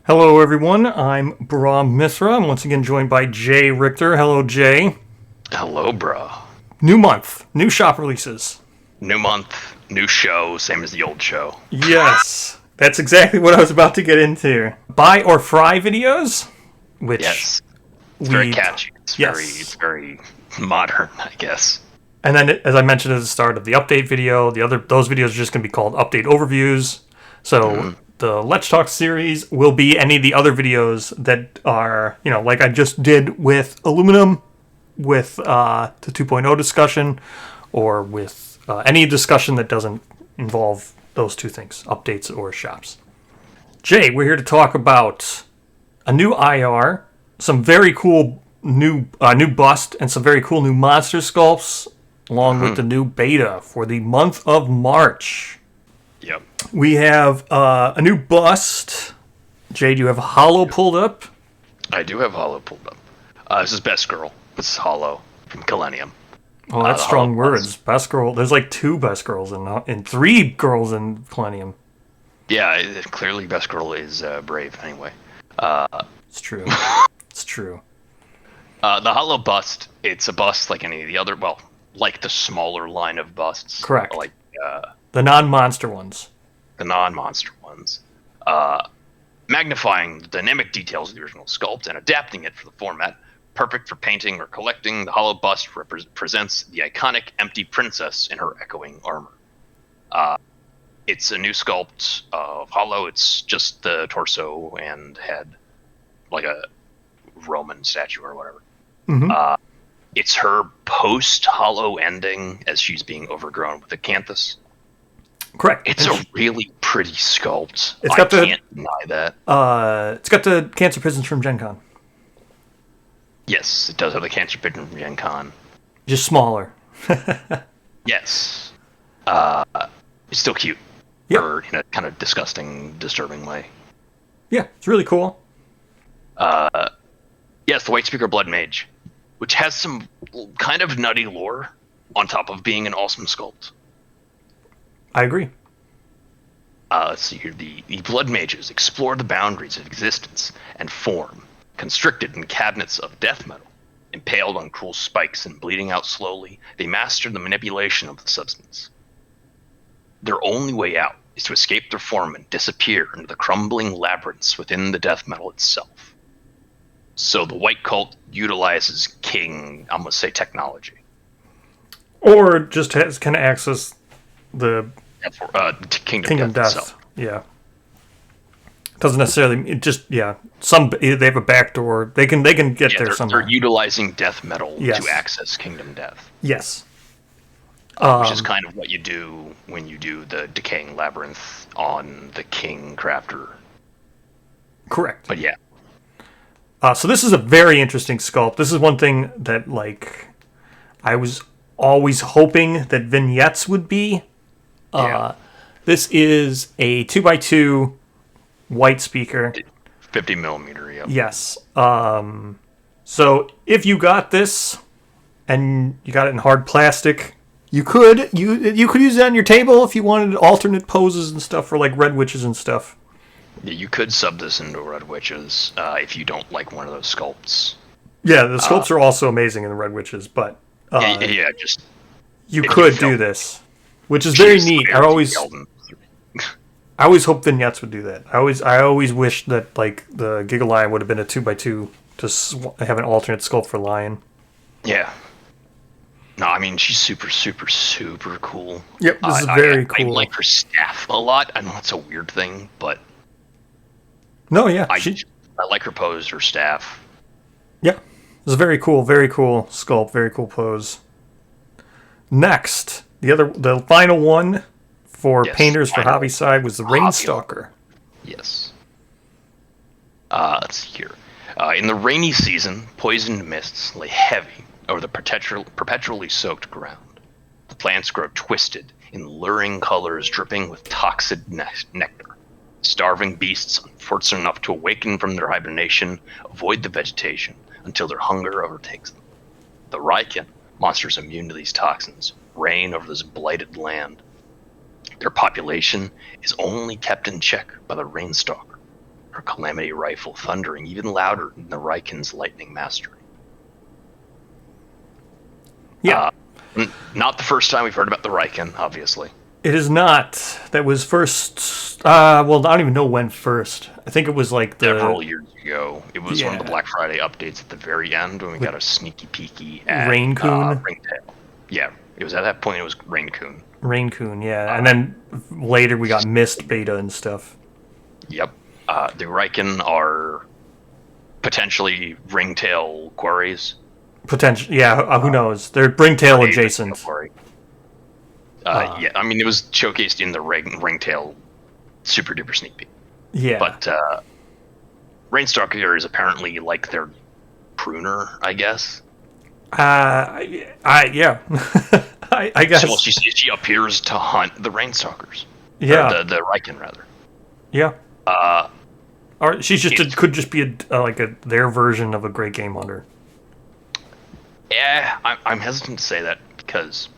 Hello, everyone. I'm Brahm Misra. I'm once again joined by Jay Richter. Hello, Jay. Hello, bro. New month, new shop releases. New month, new show, same as the old show. Yes, that's exactly what I was about to get into. Buy or fry videos, which Yes, it's very we, catchy. It's yes. very modern, I guess. And then, as I mentioned at the start of the update video, those videos are just going to be called update overviews. So Hmm. the Let's Talk series will be any of the other videos that are, like I just did with aluminum, with the 2.0 discussion, or with any discussion that doesn't involve those two things, updates or shops. Jay, we're here to talk about a new IR, some very cool new bust, and some very cool new monster sculpts, along with Hmm. the new beta for the month of March. Yep. We have a new bust. Jay, do you have Hollow pulled up? I do have Hollow pulled up. This is Best Girl. This is Hollow from Millennium. Oh, that's The Hollow strong Plus. words. Best girl. There's like two best girls and three girls in Millennium. Yeah, clearly Best Girl is brave anyway. It's true. It's true. The Hollow bust, it's a bust like any of the other, well, like the smaller line of busts. Correct. Like The non-monster ones. the non-monster ones. Magnifying the dynamic details of the original sculpt and adapting it for the format. Perfect for painting or collecting, the hollow bust presents the iconic empty princess in her echoing armor. It's a new sculpt of Hollow. It's just the torso and head, like a Roman statue or whatever. It's her post-Hollow ending as she's being overgrown with acanthus. Correct. It's a really pretty sculpt. It's got I can't deny that. it's got the cancer prisons from Gen Con. Yes, it does have the cancer pigeon from Gen Con. Just smaller. Yes. It's still cute. Yep. Or in a kind of disgusting, disturbing way. Yeah, it's really cool. Yes, the White Speaker Blood Mage, which has some kind of nutty lore on top of being an awesome sculpt. I agree. Let's see here. The Blood Mages explore the boundaries of existence and form, constricted in cabinets of death metal. Impaled on cruel spikes and bleeding out slowly, they master the manipulation of the substance. Their only way out is to escape their form and disappear into the crumbling labyrinths within the death metal itself. So the White Cult utilizes King, I'm going to say technology. Or just can access the Kingdom Death. itself. Yeah. Doesn't necessarily. It just Some they have a backdoor. They can get there somehow. They're utilizing death metal Yes. to access Kingdom Death. Yes. Which is kind of what you do when you do the Decaying Labyrinth on the King Crafter. Correct. But yeah. So this is a very interesting sculpt. This is one thing that I was always hoping that vignettes would be. This is a 2x2 white speaker. 50 millimeter, yeah. Yes. So if you got this and you got it in hard plastic, you could use it on your table if you wanted alternate poses and stuff for like Red Witches and stuff. Yeah, you could sub this into Red Witches if you don't like one of those sculpts. Yeah, the sculpts are also amazing in the Red Witches, but Just you if could you do felt this, which is very she's neat. scared to I always hope vignettes would do that. I always wish that like the Giga Lion would have been a 2x2 to have an alternate sculpt for Lion. Yeah. No, I mean she's super, super, super cool. Yep, this is very cool. I like her staff a lot. I know it's a weird thing, but No, yeah, I like her pose, her staff. yeah, this is very cool sculpt, very cool pose. Next, the final one for Yes, painters for final hobby side was the Rainstalker. Yes. Let's see here. In the rainy season, poisoned mists lay heavy over the perpetually soaked ground. The plants grow twisted in luring colors dripping with toxic nectar. Starving beasts, unfortunate enough to awaken from their hibernation, avoid the vegetation until their hunger overtakes them. The Raiken, monsters immune to these toxins, reign over this blighted land. Their population is only kept in check by the Rainstalker, her Calamity rifle thundering even louder than the Riken's lightning mastery. Yeah. Not the first time we've heard about the Riken, obviously. It is not. That was first. Well, I don't even know when first. I think it was like Several years ago. It was one of the Yeah. Black Friday updates at the very end when we got a sneaky peeky at Raincoon? Ringtail. Yeah, it was at that point. It was Raincoon. Raincoon, yeah. And then later we got Mist beta and stuff. Yep. The Riken are potentially Ringtail quarries. Potential, yeah. Who knows? They're Bringtail adjacent. Quarry. Yeah, I mean, it was showcased in the Ringtail super duper sneak peek. Yeah. But Rainstalker is apparently like their pruner, I guess. Yeah. I guess. Well, she appears to hunt the Rainstalkers. Yeah. Or the Riken, rather. Yeah. Or she's just could just be their version of a great game hunter. Yeah, I'm hesitant to say that because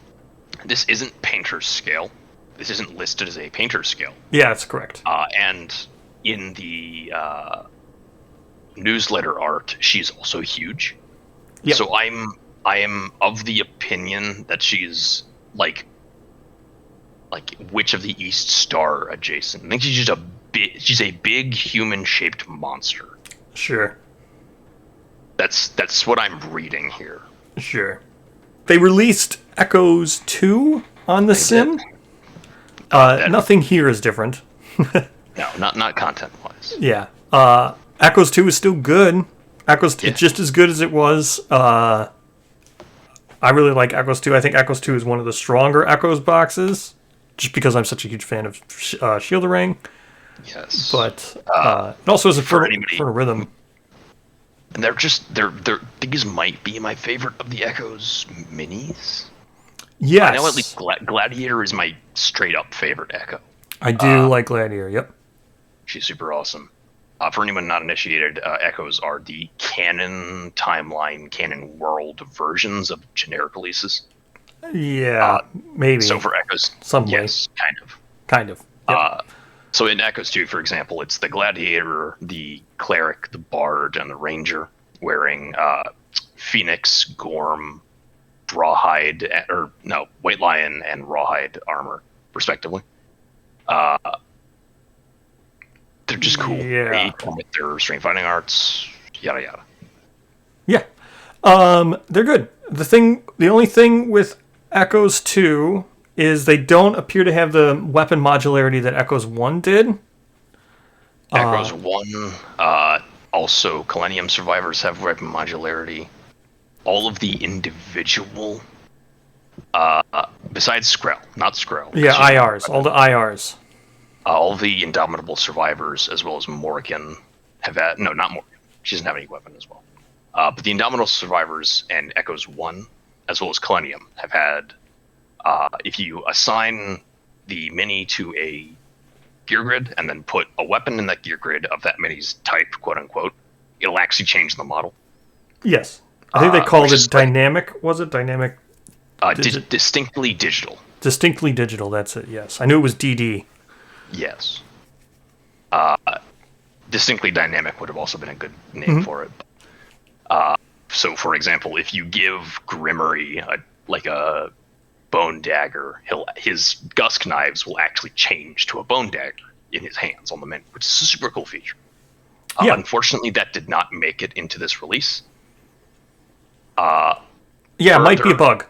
this isn't painter's scale. This isn't listed as a painter's scale. Yeah, that's correct. And in the newsletter art, she's also huge. Yep. So I am of the opinion that she's like Witch of the East Star adjacent. I think she's just she's a big human shaped monster. Sure. That's what I'm reading here. Sure. They released Echoes 2 on the Sim. Nothing here is different. No, not content wise. Yeah. Echoes 2 is still good. It's just as good as it was. I really like Echoes 2. I think Echoes 2 is one of the stronger Echoes boxes, just because I'm such a huge fan of Shield of Ring. Yes. But it also has a fertile rhythm. And these might be my favorite of the Echoes minis. Yes. I know at least Gladiator is my straight up favorite Echo. I do like Gladiator, yep. She's super awesome. For anyone not initiated, Echoes are the canon timeline, canon world versions of generic releases. Yeah, maybe. So for Echoes, yes, kind of. Yep. So in Echoes 2, for example, it's the Gladiator, the Cleric, the Bard, and the Ranger wearing Phoenix, Gorm, Rawhide, White Lion and Rawhide armor, respectively. They're just cool. Yeah. They come with their strength fighting arts, yada yada. Yeah. They're good. The only thing with Echoes 2 is they don't appear to have the weapon modularity that Echoes 1 did. Echoes 1, also Millennium survivors have weapon modularity. All of the individual, besides Skrell, not Skrell. Yeah, IRs, all the IRs. All the Indomitable survivors, as well as Morrigan, have had... No, not Morrigan. She doesn't have any weapon as well. But the Indomitable survivors and Echoes 1, as well as Millennium, have had... if you assign the mini to a gear grid and then put a weapon in that gear grid of that mini's type, quote-unquote, it'll actually change the model. Yes. I think they called it dynamic. Was it dynamic? Distinctly digital. Distinctly digital, that's it, yes. I knew it was DD. Yes. Distinctly dynamic would have also been a good name for it. So, for example, if you give Grimmery a bone dagger, his Gusk knives will actually change to a bone dagger in his hands on the menu, which is a super cool feature. Unfortunately, that did not make it into this release. It might be a bug.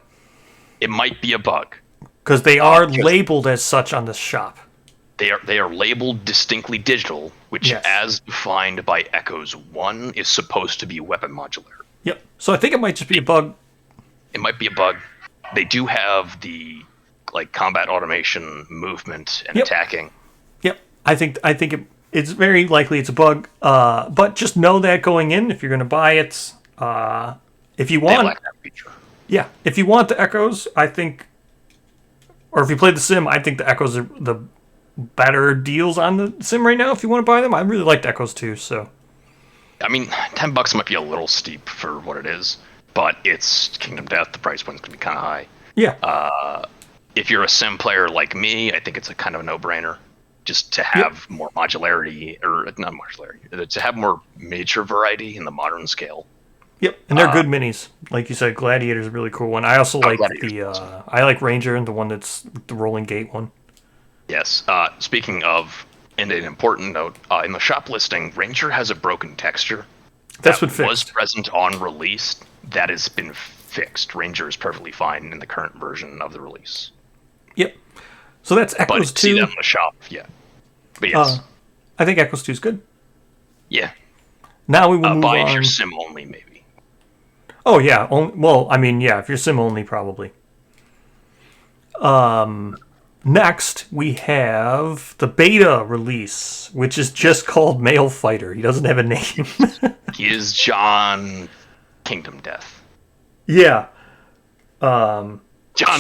It might be a bug. Because they are labeled as such on the shop. They are labeled distinctly digital, which, as defined by Echoes 1, is supposed to be weapon modular. Yep. So I think it might just be a bug. It might be a bug. They do have the combat automation, movement, and attacking. Yep. I think it's very likely it's a bug. But just know that going in, if you're going to buy it, if you want, they lack that feature. Yeah, if you want the Echoes, I think, or if you play the Sim, I think the Echoes are the better deals on the Sim right now. If you want to buy them, I really like the Echoes too. So, I mean, $10 might be a little steep for what it is, but it's Kingdom Death. The price point's gonna be kind of high. Yeah. If you're a Sim player like me, I think it's a kind of a no-brainer. just to have more modularity, or not modularity, to have more miniature variety in the modern scale. Yep, and they're good minis. Like you said, Gladiator's a really cool one. I also like I like Ranger, the one that's the rolling gate one. Yes. Speaking of, and an important note, in the shop listing, Ranger has a broken texture. That's that been fixed. Was present on release. That has been fixed. Ranger is perfectly fine in the current version of the release. Yep. So that's Echoes 2. See that in the shop, yeah. But yes. I think Echoes 2 is good. Yeah. Now we will move buy on. If you're sim only, maybe. Oh, yeah. Well, I mean, yeah, if you're sim only, probably. Next, we have the beta release, which is just called Male Fighter. He doesn't have a name. He is John Kingdom Death. Yeah. John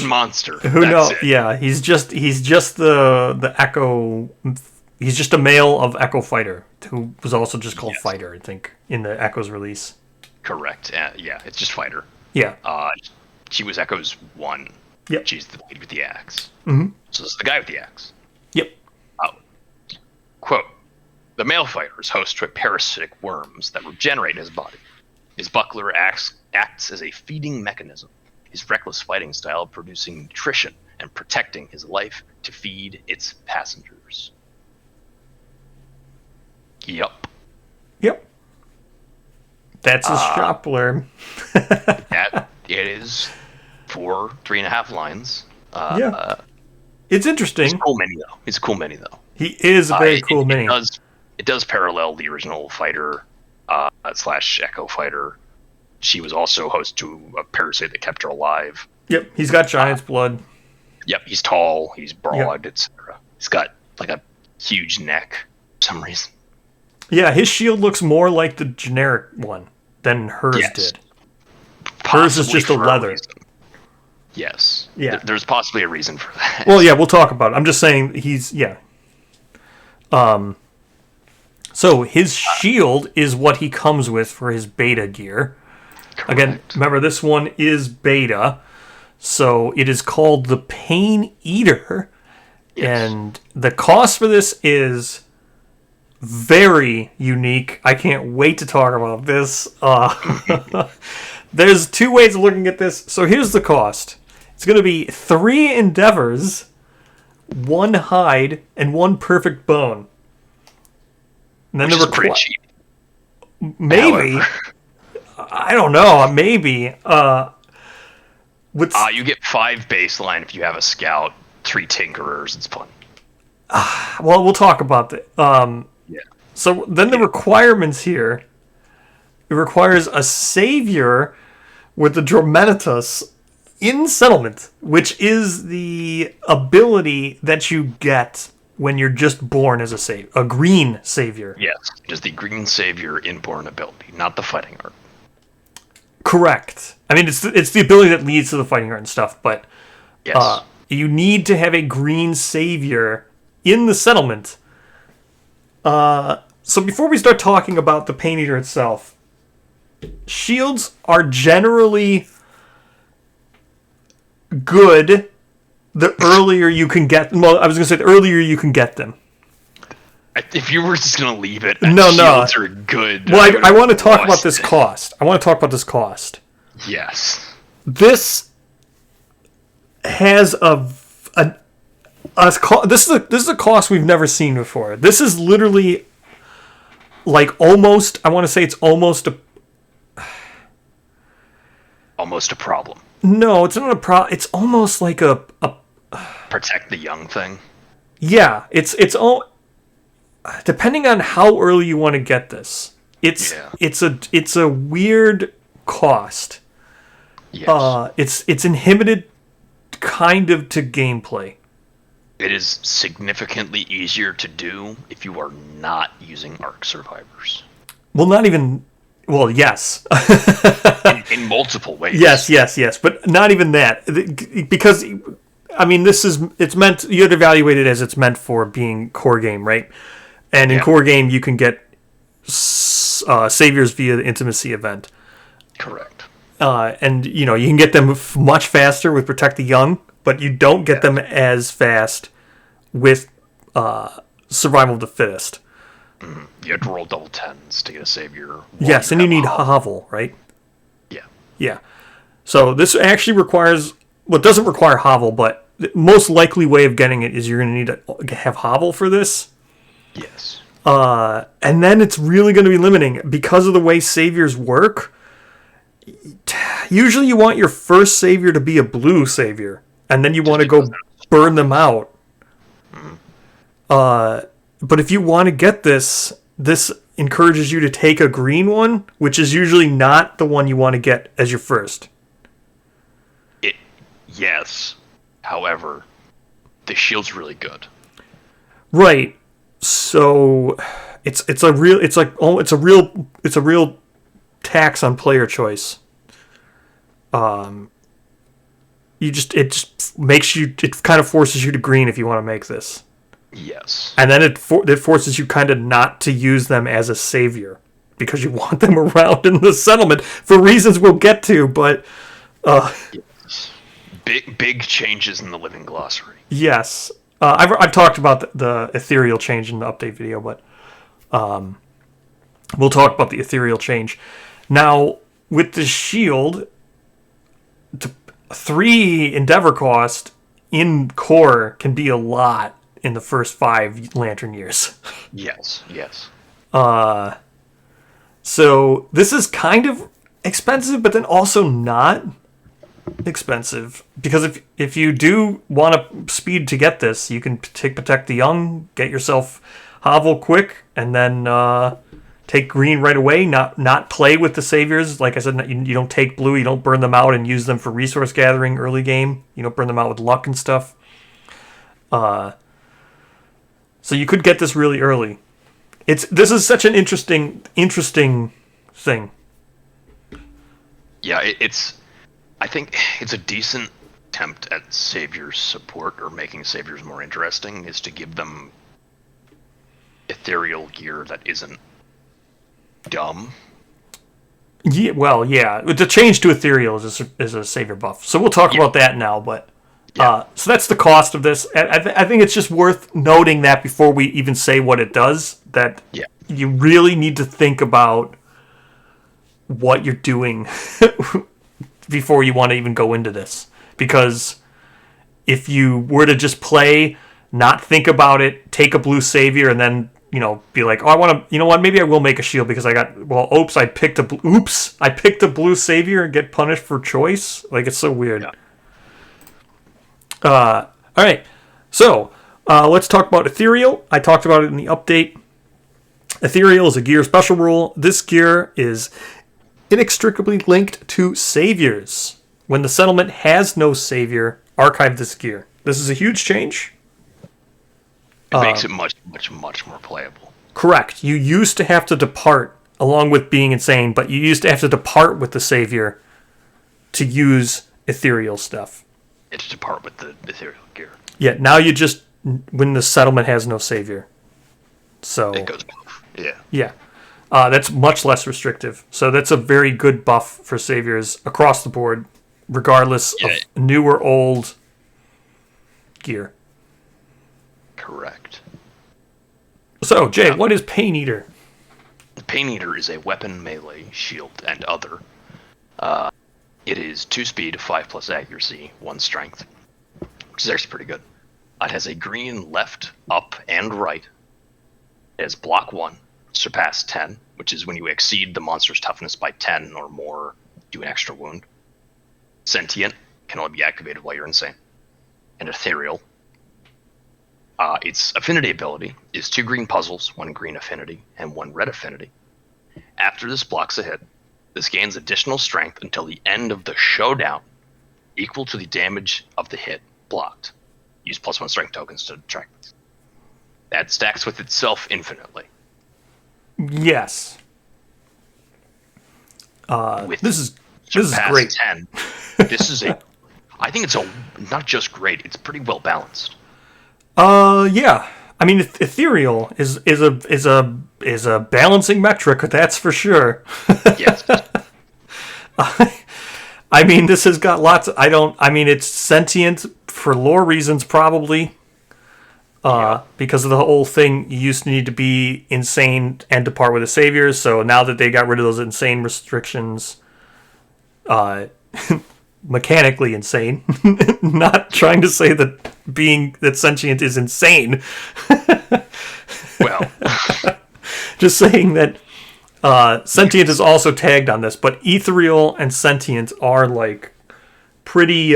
Monster. Who knows? Yeah, he's just the Echo. He's just a male of Echo Fighter, who was also just called Fighter, I think, in the Echoes release. Correct. Yeah, it's just Fighter. Yeah. She was Echoes 1. Yep. She's the lady with the axe. Mm-hmm. So this is the guy with the axe. Yep. Quote, the male fighter is host to a parasitic worms that regenerate his body. His buckler acts as a feeding mechanism, his reckless fighting style producing nutrition and protecting his life to feed its passengers. Yup. Yep. That's his shop blurb. That it is 3.5 lines. Yeah. It's interesting. He's a cool mini, though. He's a cool mini, though. He is a very cool mini. It does parallel the original Fighter / Echo Fighter. She was also host to a parasite that kept her alive. Yep, he's got giant's blood. Yep, he's tall, he's broad, etc. He's got like a huge neck for some reason. Yeah, his shield looks more like the generic one than hers did. Hers is just a leather. Yes. Yeah. There's possibly a reason for that. Well, yeah, we'll talk about it. I'm just saying so his shield is what he comes with for his beta gear. Correct. Again, remember this one is beta, so it is called the Pain Eater, and the cost for this is very unique. I can't wait to talk about this. There's two ways of looking at this. So here's the cost. It's going to be 3 endeavors, 1 hide, and 1 perfect bone. And then which is pretty cheap. Maybe. I don't know. Maybe. You get 5 baseline if you have a scout, 3 tinkerers. It's fun. Well, we'll talk about that. Yeah. So then the requirements here. It requires a savior with the Dromenitus in settlement, which is the ability that you get when you're just born as a green savior. Yes, just the green savior inborn ability, not the fighting art. Correct. I mean, it's the ability that leads to the fighting art and stuff, but you need to have a green savior in the settlement. So before we start talking about the Pain Eater itself, shields are generally good the earlier you can get them. Well, I was going to say the earlier you can get them. If you were just going to leave it, shields are good. Well, I want to talk about this cost. Yes. This has this is a cost we've never seen before. This is literally like almost, I want to say it's almost a problem. No, it's not a problem. It's almost like a protect the young thing. Yeah, it's all depending on how early you want to get this. It's a weird cost. Yes. It's inhibited kind of to gameplay. It is significantly easier to do if you are not using Ark survivors. Well, not even. Well, yes. in multiple ways. Yes, but not even that, because I mean, it's meant, you have to evaluate it as it's meant for being core game, right? And in core game, you can get saviors via the intimacy event. Correct. And you can get them much faster with Protect the Young, but you don't get them as fast with survival of the fittest. You have to roll double tens to get a savior. Yes, and you need hovel, right? Yeah. Yeah. So this actually requires, well, it doesn't require hovel, but the most likely way of getting it is you're going to need to have hovel for this. Yes. And then it's really going to be limiting because of the way saviors work. Usually you want your first savior to be a blue savior, and then you want to go burn them out. But if you want to get this encourages you to take a green one, which is usually not the one you want to get as your first. Yes. However, the shield's really good. Right. So it's a real tax on player choice. It just makes you, it kind of forces you to green if you want to make this. Yes. And then it forces you kind of not to use them as a savior because you want them around in the settlement for reasons we'll get to, but yes. Big changes in the living glossary. Yes. I've talked about the ethereal change in the update video, but we'll talk about the ethereal change. Now, with the shield, 3 endeavor cost in core can be a lot in the first 5 lantern years. Yes. So this is kind of expensive, but then also not expensive, because if you do want to speed to get this, you can protect the young, get yourself hovel quick, and then take green right away. Not play with the saviors. Like I said, you don't take blue, you don't burn them out and use them for resource gathering early game. You don't burn them out with luck and stuff. So you could get this really early. This is such an interesting thing. Yeah, I think it's a decent attempt at savior support, or making saviors more interesting, is to give them ethereal gear that isn't dumb. Yeah, well, yeah. The change to ethereal is a savior buff. So we'll talk about that now, but so that's the cost of this. I think it's just worth noting that before we even say what it does, that you really need to think about what you're doing before you want to even go into this. Because if you were to just play, not think about it, take a blue savior, and then, be like, oh, I want to, you know what, maybe I will make a shield because I picked a blue savior and get punished for choice. Like, it's so weird. Yeah. All right. So, let's talk about ethereal. I talked about it in the update. Ethereal is a gear special rule. This gear is inextricably linked to saviors. When the settlement has no savior, archive this gear. This is a huge change. It makes it much, much, much more playable. Correct. You used to have to depart, along with being insane, but you used to have to depart with the savior to use ethereal stuff. It's depart with the ethereal gear. Yeah, now you just, when the settlement has no savior. So it goes both. Yeah. Yeah. That's much less restrictive. So that's a very good buff for saviors across the board, regardless of new or old gear. Correct. So, Jay, what is Pain Eater? Pain Eater is a weapon, melee, shield, and other. It is 2 speed, 5+ accuracy, 1 strength, which is actually pretty good. It has a green left, up, and right. It has block 1, surpass 10, which is when you exceed the monster's toughness by 10 or more, do an extra wound. Sentient, can only be activated while you're insane. And ethereal. Its affinity ability is 2 green puzzles, 1 green affinity, and 1 red affinity. After this blocks a hit, this gains additional strength until the end of the showdown, equal to the damage of the hit blocked. Use +1 strength tokens to track this. That stacks with itself infinitely. Yes. This is great. 10. This is I think it's not just great, it's pretty well balanced. Yeah. I mean, ethereal is a balancing metric, that's for sure. Yes. I mean, this has got lots. It's sentient for lore reasons, probably. Because of the whole thing, you used to need to be insane and depart with the saviors. So now that they got rid of those insane restrictions, mechanically insane, not trying to say that sentient is insane. Well, just saying that sentient is also tagged on this, but ethereal and sentient are like pretty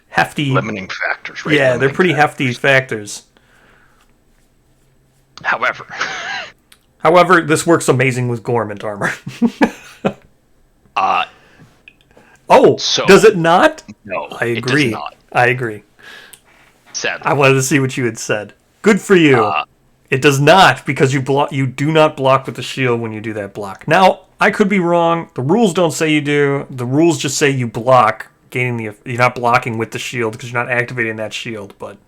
hefty limiting factors, right? Yeah, they're pretty hefty factors. However, this works amazing with Gormant armor. Does it not? No, I agree. It does not. I agree. Sadly. I wanted to see what you had said. Good for you. It does not, because you do not block with the shield when you do that block. Now, I could be wrong. The rules don't say you do. The rules just say you block, you're not blocking with the shield because you're not activating that shield, but...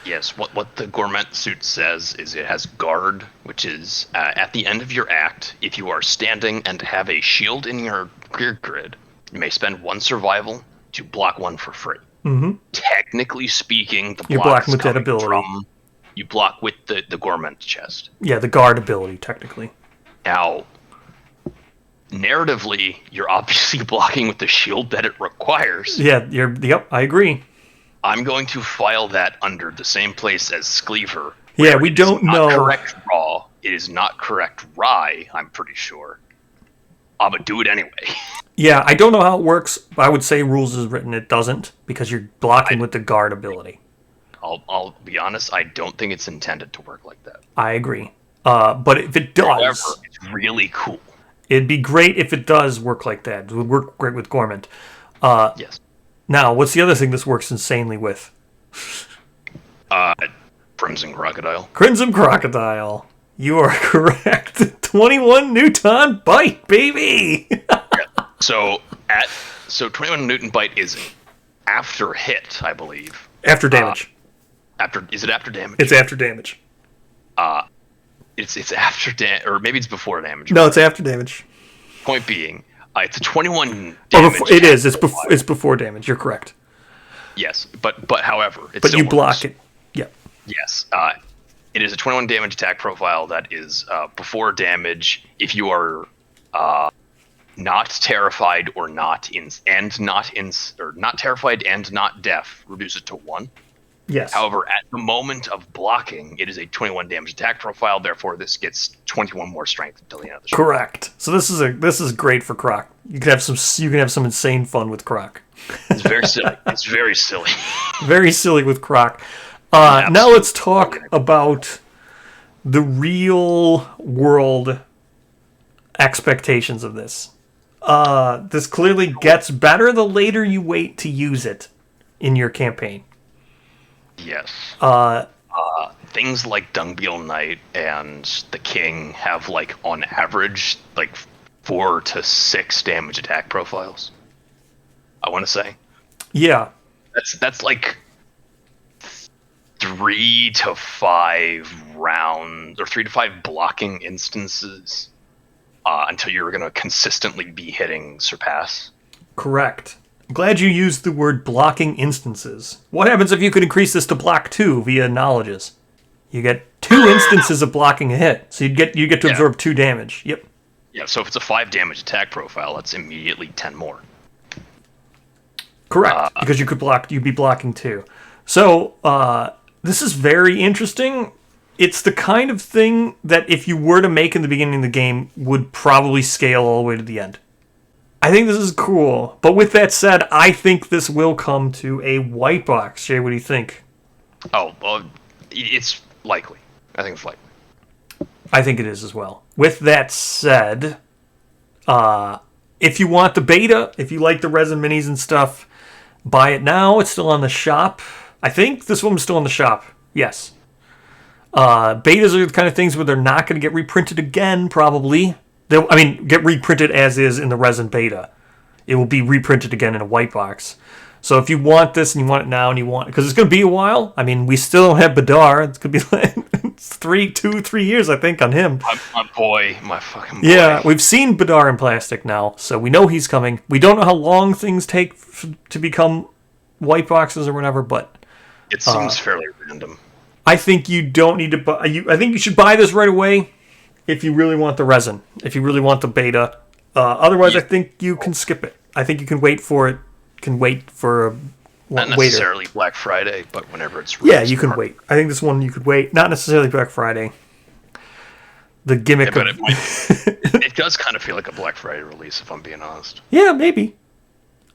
Yes, what the Gormant suit says is it has guard, which is at the end of your act, if you are standing and have a shield in your gear grid, you may spend 1 survival to block 1 for free. Mm-hmm. Technically speaking, the you're block blocking with that ability. You block with the Gormant chest. Yeah, the guard ability, technically. Now, narratively, you're obviously blocking with the shield that it requires. Yeah, yep, I agree. I'm going to file that under the same place as Scleaver. Yeah, we don't know. It is not correct raw. It is not correct rye, I'm pretty sure. But do it anyway. Yeah, I don't know how it works, but I would say rules is written it doesn't, because you're blocking with the guard ability. I'll be honest, I don't think it's intended to work like that. I agree. But if it does... However, it's really cool. It'd be great if it does work like that. It would work great with Gormant. Yes. Now, what's the other thing this works insanely with? Crimson Crocodile. Crimson Crocodile. You are correct. 21 Newton bite, baby! So 21 Newton bite is after hit, I believe. After damage. Is it after damage? It's after damage. It's after damage, or maybe it's before damage. No, it's after damage. Point being, it's a 21 damage. It is. It's before damage. You're correct. Yes, but however, it but still you works. block it. Yeah. Yes. It is a 21 damage attack profile that is before damage. If you are not terrified or not terrified and not deaf, reduce it to 1. Yes. However, at the moment of blocking, it is a 21 damage attack profile. Therefore, this gets 21 more strength until the end of the show. Correct. So this is great for Croc. You can have some insane fun with Croc. It's very silly. It's very silly. Very silly with Croc. Now let's talk about the real world expectations of this. This clearly gets better the later you wait to use it in your campaign. Yes. Things like Dungbeetle Knight and the King have, like, on average, like 4 to 6 damage attack profiles. I want to say. Yeah. That's like 3 to 5 rounds or 3 to 5 blocking instances until you're going to consistently be hitting Surpass. Correct. I'm glad you used the word blocking instances. What happens if you could increase this to block 2 via knowledges? You get 2 instances of blocking a hit, so you get to absorb 2 damage. Yep. Yeah, so if it's a 5 damage attack profile, that's immediately 10 more. Correct, because you'd be blocking 2. So, this is very interesting. It's the kind of thing that if you were to make in the beginning of the game, would probably scale all the way to the end. I think this is cool. But with that said, I think this will come to a white box. Jay, what do you think? Oh, well, it's likely. I think it's likely. I think it is as well. With that said, if you want the beta, if you like the resin minis and stuff, buy it now. It's still on the shop. I think this one's still on the shop. Yes. Betas are the kind of things where they're not going to get reprinted again, probably. Get reprinted as is in the resin beta. It will be reprinted again in a white box. So if you want this and you want it now and you want it, because it's going to be a while. I mean, we still don't have Badar. It's going to be like 3 years, I think, on him. My fucking boy. Yeah, we've seen Badar in plastic now, so we know he's coming. We don't know how long things take to become white boxes or whatever, but... It seems fairly random. I think you don't need to buy. I think you should buy this right away if you really want the resin. If you really want the beta. Otherwise, Yeah. I think you can skip it. I think you can wait for it. Can wait for a Not waiter. necessarily Black Friday, but whenever it's released. Yeah, you can wait. I think this one you could wait. Not necessarily Black Friday. The gimmick But of... it does kind of feel like a Black Friday release, if I'm being honest. Yeah, maybe.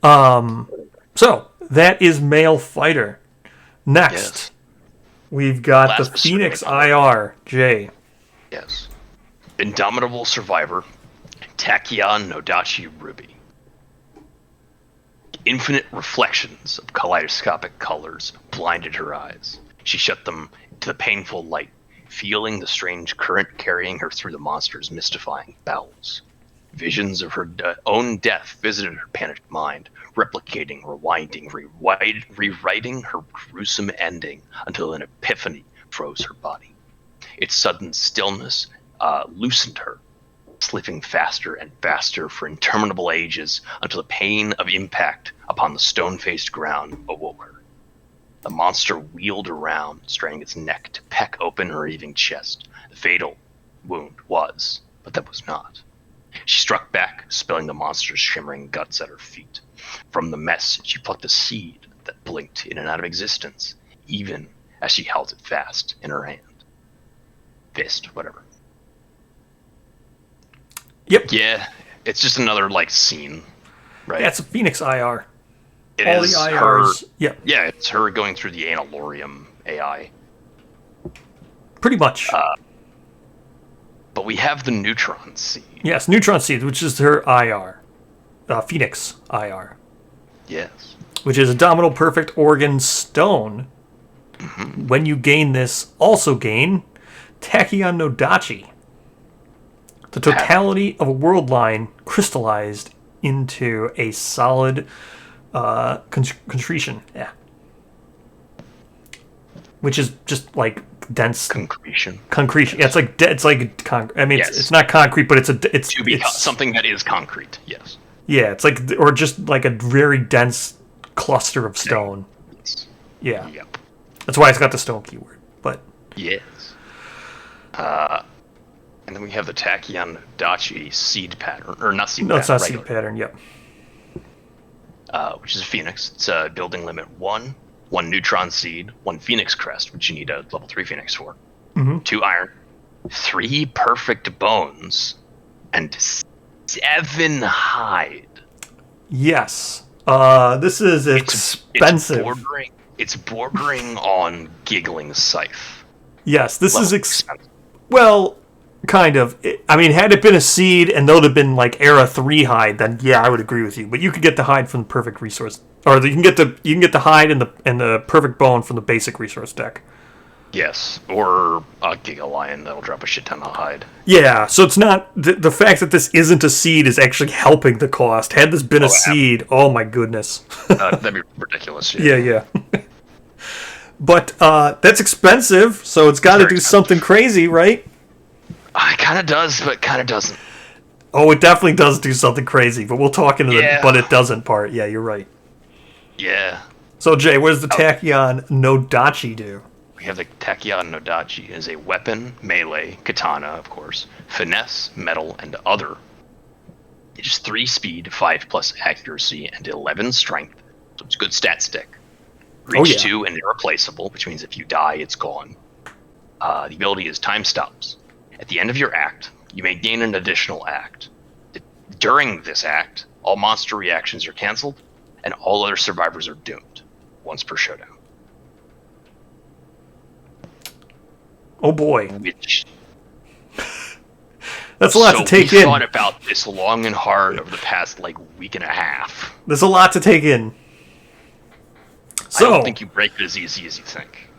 So, that is Male Fighter. Next, Yes. we've got Last the Phoenix Mystery. IR, Jay. Yes. Indomitable Survivor, Tachyon Nodachi Ruby. Infinite reflections of kaleidoscopic colors blinded her eyes. She shut them to the painful light, feeling the strange current carrying her through the monster's mystifying bowels. Visions of her own death visited her panicked mind, replicating, rewinding, rewriting her gruesome ending until an epiphany froze her body. Its sudden stillness loosened her, slipping faster and faster for interminable ages until the pain of impact upon the stone-faced ground awoke her. The monster wheeled around, straining its neck to peck open her heaving chest. The fatal wound was, but that was not. She struck back, spilling the monster's shimmering guts at her feet. From the mess, she plucked a seed that blinked in and out of existence, even as she held it fast in her hand. Fist, whatever. Yep. Yeah, it's just another, scene, right? Yeah, it's a Phoenix IR. It All is the IRs. her. Yep. Yeah, it's her going through the Analorium AI. Pretty much. But we have the Neutron seed. Yes, Neutron Seed, which is her IR. Phoenix IR. Yes. Which is a Domino Perfect Organ Stone. When you gain this, also gain Tachyon Nodachi. The totality of a world line crystallized into a solid concretion. Yeah. Which is just dense Concretion. concretion. Yeah, it's like concrete. I mean, Yes. it's not concrete, but it's To be something that is concrete, yes. yeah, it's or just like a very dense cluster of stone. Yes. Yeah, Yep. that's why it's got the stone keyword. But Yes. And then we have the Tachyon Dachi seed pattern, or not seed no, pattern, it's not regular, seed pattern. Yep. Which is a Phoenix. It's a building limit 1 neutron seed, 1 Phoenix crest, which you need a level 3 Phoenix for, 2 iron, 3 perfect bones, and 7 hide. Yes. This is expensive. It's bordering on giggling scythe. Yes, this is Expensive. well, kind of. I mean, had it been a seed and those had been era 3 hide, then yeah, I would agree with you. But you could get the hide from the perfect resource, or you can get the hide and the perfect bone from the basic resource deck. Yes, or a Giga Lion that'll drop a shit ton of hide. Yeah, so it's not the fact that this isn't a seed is actually helping the cost. Had this been a seed, oh my goodness. That'd be ridiculous. yeah. But that's expensive, so it's got to do something crazy, right? It kind of does, but kind of doesn't. Oh, it definitely does do something crazy, but we'll talk into the but it doesn't part. Yeah, you're right. Yeah. So, Jay, what does the Tachyon Nodachi do? We have the Tachyon Nodachi as a weapon, melee, katana, of course, finesse, metal, and other. It's 3 speed, 5+ accuracy, and 11 strength. So it's a good stat stick. Reach 2 and irreplaceable, which means if you die, it's gone. The ability is time stops. At the end of your act, you may gain an additional act. During this act, all monster reactions are cancelled, and all other survivors are doomed, once per showdown. Oh boy. Which... That's a lot to take in. I thought about this long and hard over the past, week and a half. There's a lot to take in. So, I don't think you break it as easy as you think.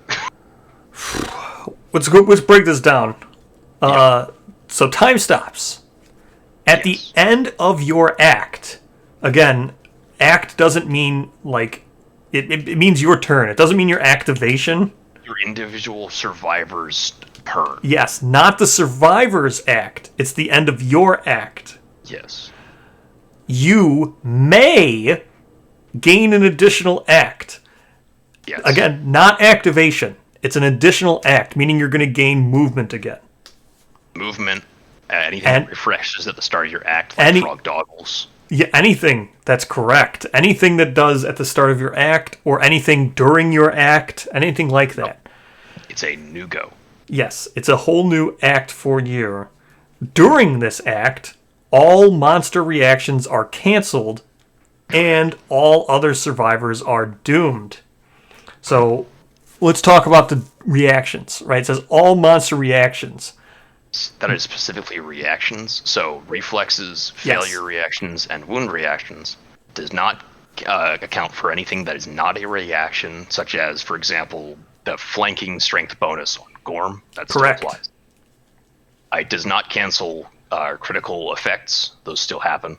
let's break this down. So time stops. At the end of your act, again, act doesn't mean it means your turn. It doesn't mean your activation. Your individual survivor's turn. Yes, not the survivor's act. It's the end of your act. Yes. You may gain an additional act. Yes. Again, not activation. It's an additional act, meaning you're going to gain movement again. Movement, anything that refreshes at the start of your act, like frog doggles. Yeah, anything. That's correct. Anything that does at the start of your act, or anything during your act, anything like that. It's a new go. Yes, it's a whole new act for you. During this act, all monster reactions are canceled, and all other survivors are doomed. So, let's talk about the reactions, right? It says all monster reactions. That is specifically reactions. So, reflexes, failure reactions, and wound reactions does not account for anything that is not a reaction, such as, for example, the flanking strength bonus on Gorm. That still applies. It does not cancel critical effects. Those still happen.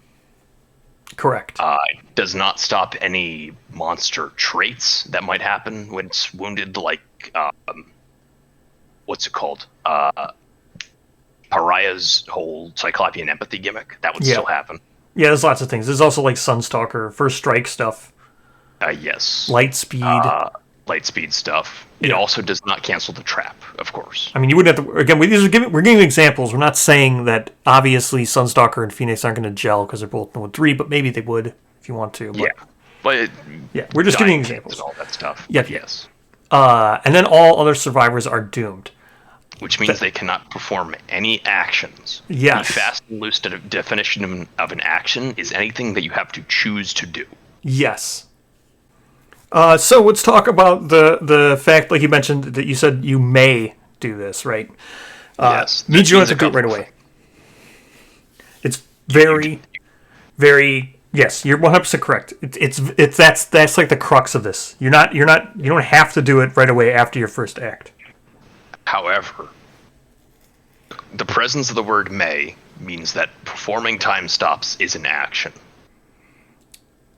Correct. It does not stop any monster traits that might happen when it's wounded, like, what's it called? Pariah's whole Cyclopean empathy gimmick. That would still happen. Yeah, there's lots of things. There's also, like, Sunstalker, First Strike stuff. Yes. Light speed. Light speed stuff. It also does not cancel the trap, of course. I mean, you wouldn't have to... Again, we're giving examples. We're not saying that, obviously, Sunstalker and Phoenix aren't going to gel because they're both Node 3, but maybe they would if you want to. But, we're just giving examples. And all that stuff. Yes. And then all other survivors are doomed. Which means they cannot perform any actions. Yes. The fast and loose definition of an action is anything that you have to choose to do. Yes. So let's talk about the fact, like you mentioned, that you said you may do this, right? Yes. Means you don't have to do it right away. It's very, very... Yes, you're 100% correct. That's like the crux of this. You don't have to do it right away after your first act. However, the presence of the word may means that performing time stops is an action.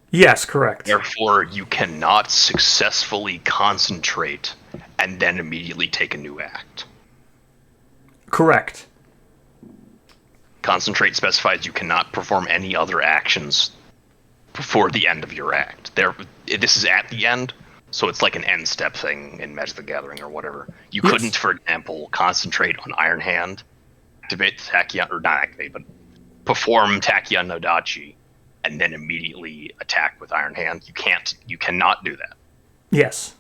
Yes, correct. Therefore, you cannot successfully concentrate and then immediately take a new act. Correct. Concentrate specifies you cannot perform any other actions before the end of your act. This is at the end, so it's like an end step thing in Magic the Gathering or whatever. You couldn't, for example, concentrate on Iron Hand, activate Tachyon, or not activate, but perform Tachyon no Dachi, and then immediately attack with Iron Hand. You cannot do that. Yes.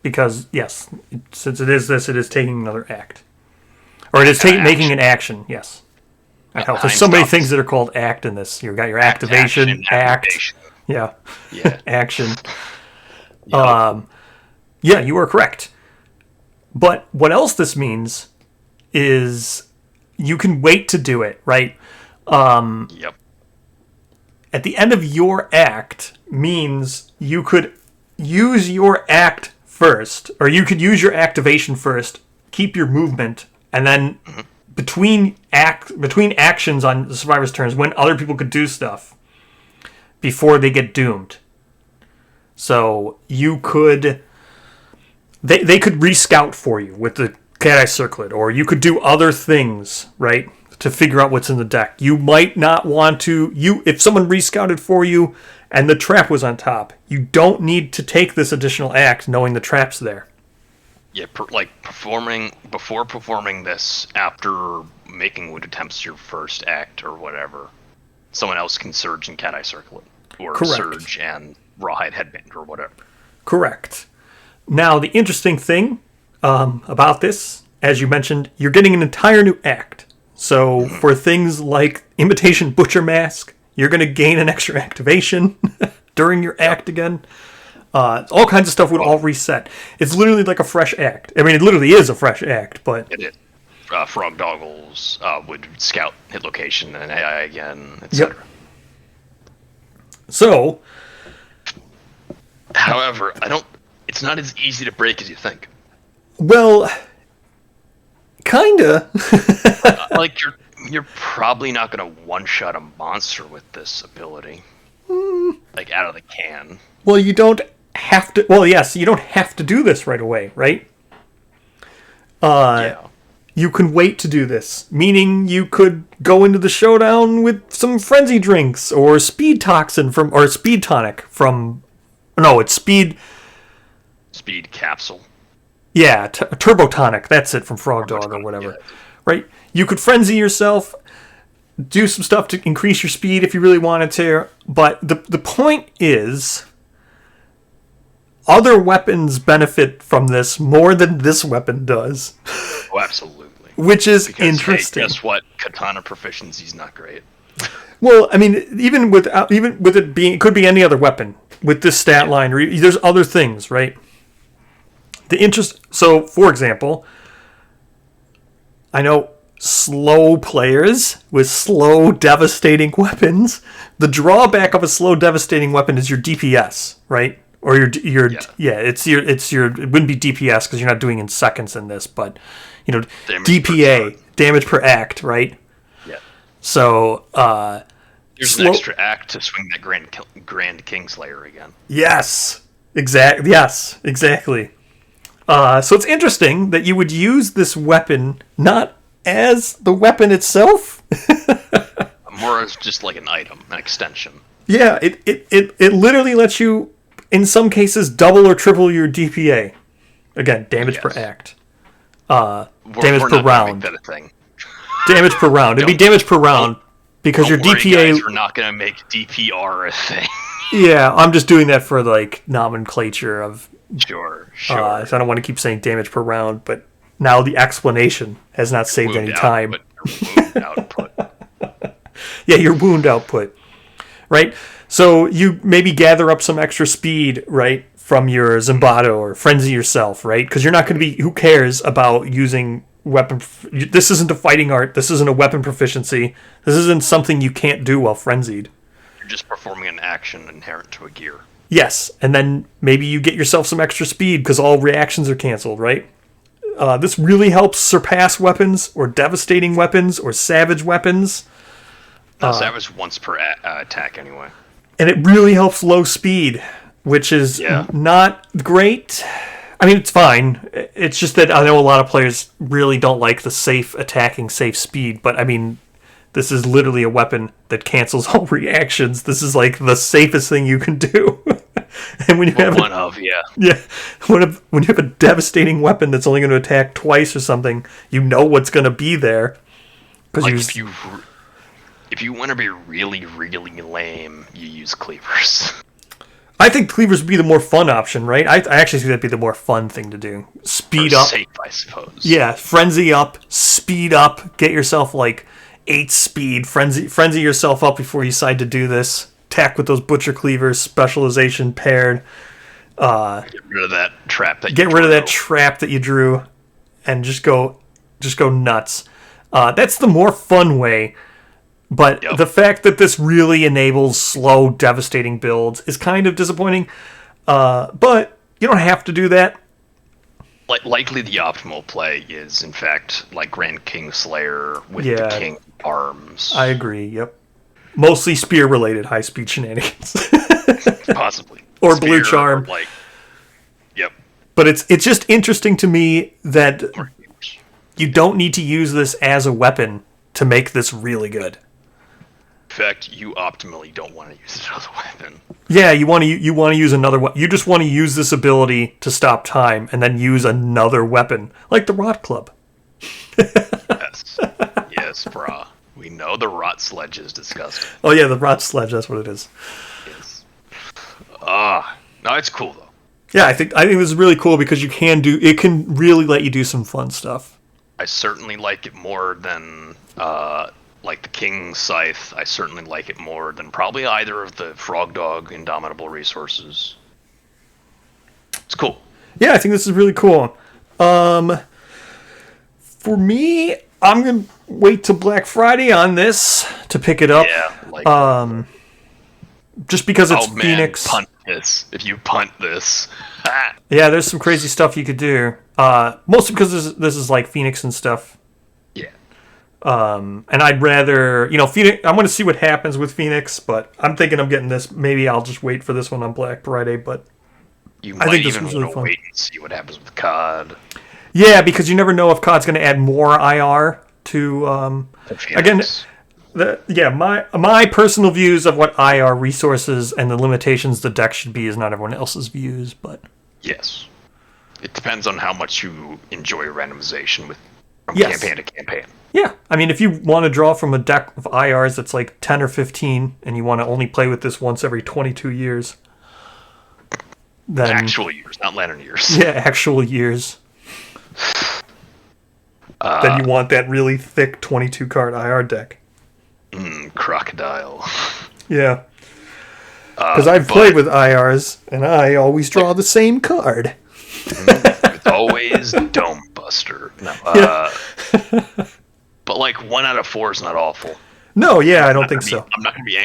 Because, yes, since it is taking another act. Or it is making an action, yes. There's so many things that are called act in this. You've got your activation, act. Yeah. Action. Yep. Yeah, you are correct. But what else this means is you can wait to do it, right? Yep. At the end of your act means you could use your act first, or you could use your activation first, keep your movement, and then between actions on the survivor's turns, when other people could do stuff before they get doomed. So you could... They could rescout for you with the Cat Eye Circlet, or you could do other things, right, to figure out what's in the deck. You might not want to... If someone rescouted for you and the trap was on top, you don't need to take this additional act knowing the trap's there. Yeah, before performing this, after making wound attempts your first act or whatever, someone else can surge and Cat Eye Circlet, or Correct. surge and Rawhide Headband or whatever. Correct. Now, the interesting thing about this, as you mentioned, you're getting an entire new act. So for things like Imitation Butcher Mask, you're going to gain an extra activation during your act again. All kinds of stuff would all reset. It's literally like a fresh act. I mean, it literally is a fresh act, but... It is. Frog Doggles would scout hit location and AI again, etc. Yep. So... However, it's not as easy to break as you think. Well... Kinda. Like, you're probably not going to one-shot a monster with this ability. Like, out of the can. Well, you don't have to... Well, yes, you don't have to do this right away, right? Yeah. You can wait to do this, meaning you could go into the showdown with some frenzy drinks, or speed toxin or speed tonic from... No, it's speed... Speed capsule. Yeah, Turbotonic. That's it, from Frog Dog or whatever. Yeah. Right? You could frenzy yourself, do some stuff to increase your speed if you really wanted to. But the point is, other weapons benefit from this more than this weapon does. Oh, absolutely. Which is Because, interesting. Hey, guess what? Katana proficiency's not great. Well, I mean, even with it being, it could be any other weapon with this stat line. There's other things, right? So, for example, I know slow players with slow, devastating weapons. The drawback of a slow, devastating weapon is your DPS, right? Or it wouldn't be DPS because you're not doing in seconds in this, but DPA, damage per act, right? Yeah. So there's an extra act to swing that Grand Kingslayer again. Yes, exactly. So it's interesting that you would use this weapon not as the weapon itself. More as just like an item, an extension. Yeah, it literally lets you, in some cases, double or triple your DPA. Again, damage per act. Damage per round. That a thing. Damage per round. It'd be damage per round because your DPA. Guys, we're not gonna make DPR a thing. Yeah, I'm just doing that for like nomenclature of. Sure. So I don't want to keep saying damage per round, but now the explanation has not saved any time. Wound output. Yeah, your wound output. Right? So you maybe gather up some extra speed, right, from your Zimbato or frenzy yourself, right? Because you're not going to be, who cares about using weapon. This isn't a fighting art. This isn't a weapon proficiency. This isn't something you can't do while frenzied. You're just performing an action inherent to a gear. Yes, and then maybe you get yourself some extra speed because all reactions are canceled, right? This really helps surpass weapons or devastating weapons or savage weapons. Savage once per attack anyway. And it really helps low speed, which is not great. I mean, it's fine. It's just that I know a lot of players really don't like the safe attacking, safe speed, but I mean, this is literally a weapon that cancels all reactions. This is like the safest thing you can do. And when you have when you have a devastating weapon that's only going to attack twice or something, you know what's going to be there. Like if you want to be really, really lame, you use cleavers. I think cleavers would be the more fun option, right? I actually see that'd be the more fun thing to do. Speed up. Safe, I suppose. Yeah, frenzy up, speed up, get yourself like 8 speed, frenzy yourself up before you decide to do this. Attack with those butcher cleavers, specialization paired. Get rid of that trap that you drew, and just go nuts. That's the more fun way. But the fact that this really enables slow, devastating builds is kind of disappointing. But you don't have to do that. Likely the optimal play is, in fact, like Grand Kingslayer with the King arms. I agree, yep. Mostly spear-related high-speed shenanigans. Possibly. Or spear, blue charm. Yep. But it's just interesting to me that you don't need to use this as a weapon to make this really good. In fact, you optimally don't want to use it as a weapon. Yeah, you want to use another weapon. You just want to use this ability to stop time and then use another weapon, like the Rot Club. Yes, brah. We know the Rot Sledge is disgusting. Oh yeah, the Rot Sledge. That's what it is. Yes. No, it's cool though. Yeah, I think it was really cool because it can really let you do some fun stuff. I certainly like it more than like the King Scythe. I certainly like it more than probably either of the Frog Dog Indomitable Resources. It's cool. Yeah, I think this is really cool. For me, I'm going to wait till Black Friday on this to pick it up. Yeah, just because it's Phoenix. Man, punt this. If you punt this. Yeah, there's some crazy stuff you could do. Mostly because this is like Phoenix and stuff. Yeah. And I'd rather, Phoenix. I'm going to see what happens with Phoenix, but I'm thinking I'm getting this. Maybe I'll just wait for this one on Black Friday, but I think even want to wait and see what happens with COD. Yeah, because you never know if COD's going to add more IR to. Again, my personal views of what IR resources and the limitations the deck should be is not everyone else's views, but yes, It depends on how much you enjoy randomization from Yes. campaign to campaign. Yeah, I mean, if you want to draw from a deck of IRs that's like 10 or 15, and you want to only play with this once every 22 years, then... Actual years, not lantern years. Yeah, actual years. Then you want that really thick 22-card IR deck. Crocodile. Yeah. Because I've played with IRs, and I always draw the same card. It's always Dome Buster. No, but like 1 out of 4 is not awful. No, yeah, I don't think so. I'm not going to be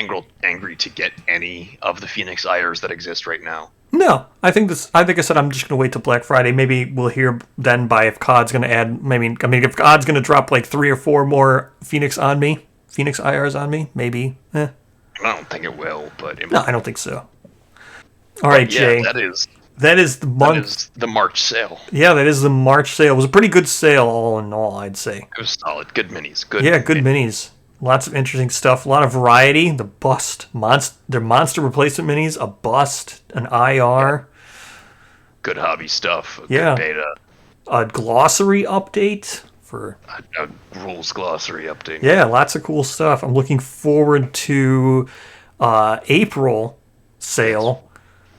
angry to get any of the Phoenix IRs that exist right now. No, I think I said I'm just gonna wait till Black Friday. Maybe we'll hear then by if COD's gonna add. If COD's gonna drop like 3 or 4 more Phoenix IRs on me, maybe. I don't think it will, but no, I don't think so. All right, yeah, Jay. That is the month. That is the March sale. Yeah, that is the March sale. It was a pretty good sale, all in all, I'd say. It was solid. Good minis. Good minis. Lots of interesting stuff. A lot of variety. The bust. Their monster replacement minis. A bust. An IR. Good hobby stuff. Good beta. A glossary update. For a rules glossary update. Yeah, lots of cool stuff. I'm looking forward to April sale,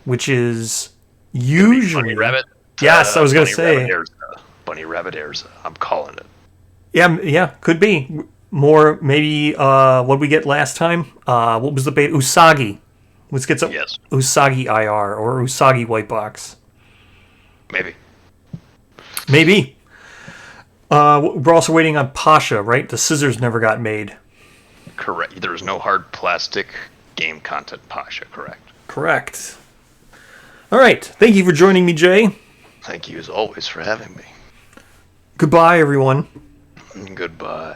which is usually... Bunny Rabbit. Yes, I was going to say. Bunny Rabbit Airs. I'm calling it. Yeah, could be. More, maybe, what did we get last time? What was the bait? Usagi. Let's get some Usagi IR or Usagi white box. Maybe. We're also waiting on Pasha, right? The scissors never got made. Correct. There is no hard plastic game content Pasha, Correct. All right. Thank you for joining me, Jay. Thank you, as always, for having me. Goodbye, everyone. Goodbye.